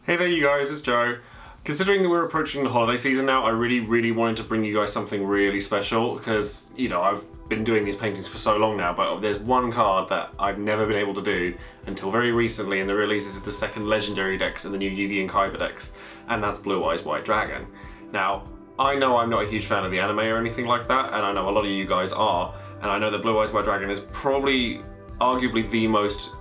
Hey there you guys, it's Joe. Considering that we're approaching the holiday season now, I really wanted to bring you guys something really special because, you know, I've been doing these paintings for so long now, but there's one card that I've never been able to do until very recently in the releases of the second Legendary decks and the new Yugi and Kaiba decks, and that's Blue Eyes White Dragon. Now, I know I'm not a huge fan of the anime or anything like that, and I know a lot of you guys are, and I know that Blue Eyes White Dragon is probably arguably the most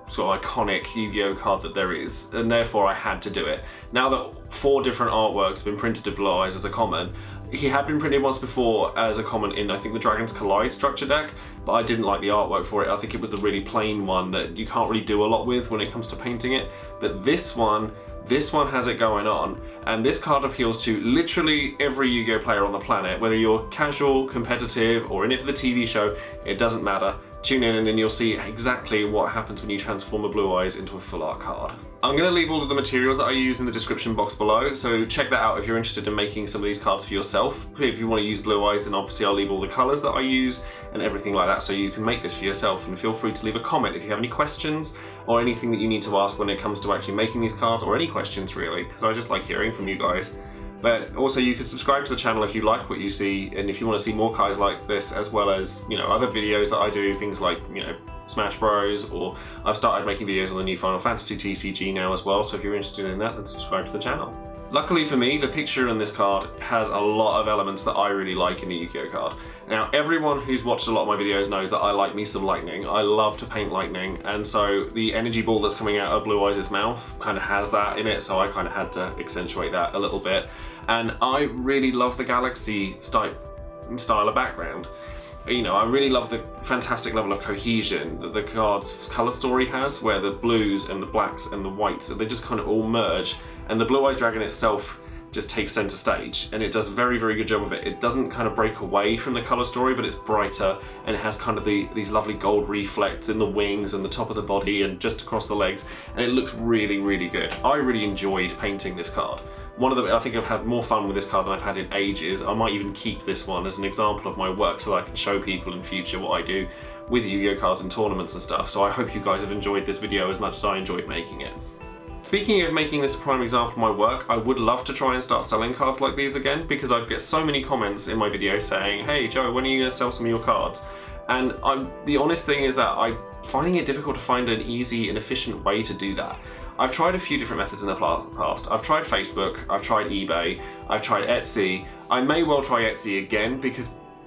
sort of iconic Yu-Gi-Oh card that there is, and therefore I had to do it. Now that 4 different artworks have been printed to Blue Eyes as a common, he had been printed once before as a common in, I think, the Dragons Collide structure deck, but I didn't like the artwork for it. I think it was the really plain one that you can't really do a lot with when it comes to painting it. But this one has it going on, and this card appeals to literally every Yu-Gi-Oh player on the planet, whether you're casual, competitive, or in it for the TV show, it doesn't matter. Tune in and then you'll see exactly what happens when you transform a Blue Eyes into a full art card. I'm going to leave all of the materials that I use in the description box below, so check that out if you're interested in making some of these cards for yourself. If you want to use Blue Eyes, then obviously I'll leave all the colours that I use and everything like that, so you can make this for yourself. And feel free to leave a comment if you have any questions or anything that you need to ask when it comes to actually making these cards, or any questions really, because I just like hearing from you guys. But also you can subscribe to the channel if you like what you see, and if you want to see more cards like this, as well as, you know, other videos that I do, things like, you know, Smash Bros, or I've started making videos on the new Final Fantasy TCG now as well, so if you're interested in that, then subscribe to the channel. Luckily for me, the picture in this card has a lot of elements that I really like in a Yu-Gi-Oh card. Now, everyone who's watched a lot of my videos knows that I like me some lightning. I love to paint lightning, and so the energy ball that's coming out of Blue Eyes' mouth kind of has that in it, so I kind of had to accentuate that a little bit. And I really love the galaxy style of background. You know, I really love the fantastic level of cohesion that the card's colour story has, where the blues and the blacks and the whites, they just kind of all merge, and the Blue Eyes Dragon itself just takes centre stage, and it does a very good job of it. It doesn't kind of break away from the colour story, but it's brighter, and it has kind of these lovely gold reflects in the wings and the top of the body and just across the legs, and it looks really good. I really enjoyed painting this card. I think I've had more fun with this card than I've had in ages. I might even keep this one as an example of my work so that I can show people in future what I do with Yu-Gi-Oh cards in tournaments and stuff. So I hope you guys have enjoyed this video as much as I enjoyed making it. Speaking of making this a prime example of my work, I would love to try and start selling cards like these again, because I get so many comments in my video saying, hey Joe, when are you going to sell some of your cards? And the honest thing is that I'm finding it difficult to find an easy and efficient way to do that. I've tried a few different methods in the past. I've tried Facebook, I've tried eBay, I've tried Etsy. I may well try Etsy again,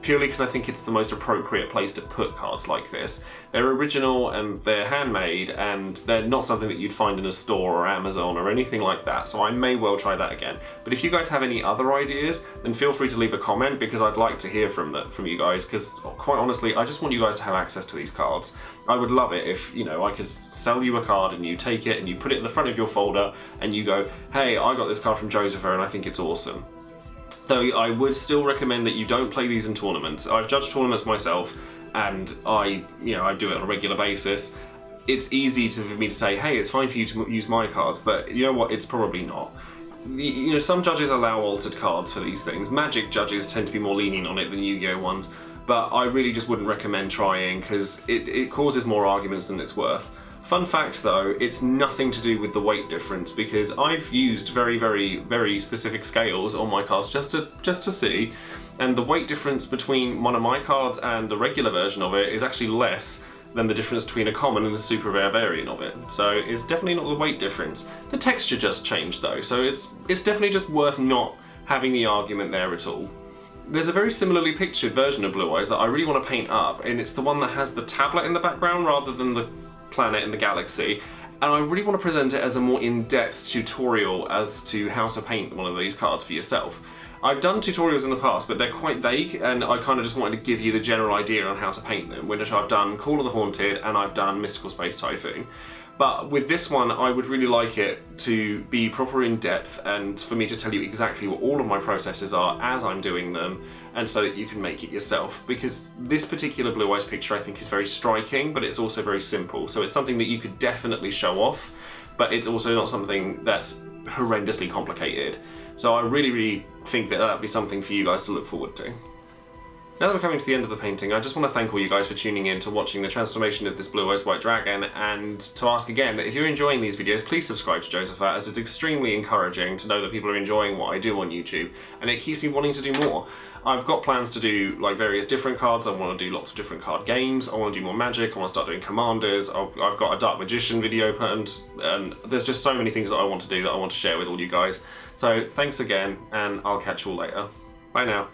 purely because I think it's the most appropriate place to put cards like this. They're original and they're handmade, and they're not something that you'd find in a store or Amazon or anything like that, so I may well try that again. But if you guys have any other ideas, then feel free to leave a comment, because I'd like to hear from you guys, because quite honestly, I just want you guys to have access to these cards. I would love it if, you know, I could sell you a card and you take it and you put it in the front of your folder and you go, hey, I got this card from Joesephyr and I think it's awesome. Though I would still recommend that you don't play these in tournaments. I've judged tournaments myself, and I do it on a regular basis. It's easy for me to say, hey, it's fine for you to use my cards, but you know what, it's probably not. You know, some judges allow altered cards for these things. Magic judges tend to be more lenient on it than Yu-Gi-Oh ones, but I really just wouldn't recommend trying, because it causes more arguments than it's worth. Fun fact though, it's nothing to do with the weight difference, because I've used very specific scales on my cards just to see, and the weight difference between one of my cards and the regular version of it is actually less than the difference between a common and a super rare variant of it. So it's definitely not the weight difference. The texture just changed though, so it's definitely just worth not having the argument there at all. There's a very similarly pictured version of Blue Eyes that I really want to paint up, and it's the one that has the tablet in the background rather than the planet in the galaxy, and I really want to present it as a more in-depth tutorial as to how to paint one of these cards for yourself. I've done tutorials in the past, but they're quite vague, and I kind of just wanted to give you the general idea on how to paint them, which I've done Call of the Haunted and I've done Mystical Space Typhoon. But with this one, I would really like it to be proper in depth, and for me to tell you exactly what all of my processes are as I'm doing them, and so that you can make it yourself. Because this particular Blue Eyes picture I think is very striking, but it's also very simple. So it's something that you could definitely show off, but it's also not something that's horrendously complicated. So I really think that that'd be something for you guys to look forward to. Now that we're coming to the end of the painting, I just want to thank all you guys for tuning in to watching the transformation of this blue eyes white dragon, and to ask again that if you're enjoying these videos, please subscribe to Joesephyr, as it's extremely encouraging to know that people are enjoying what I do on YouTube, and it keeps me wanting to do more. I've got plans to do like various different cards. I want to do lots of different card games. I want to do more magic. I want to start doing commanders. I've got a Dark Magician video planned, and there's just so many things that I want to do that I want to share with all you guys. So thanks again, and I'll catch you all later. Bye now.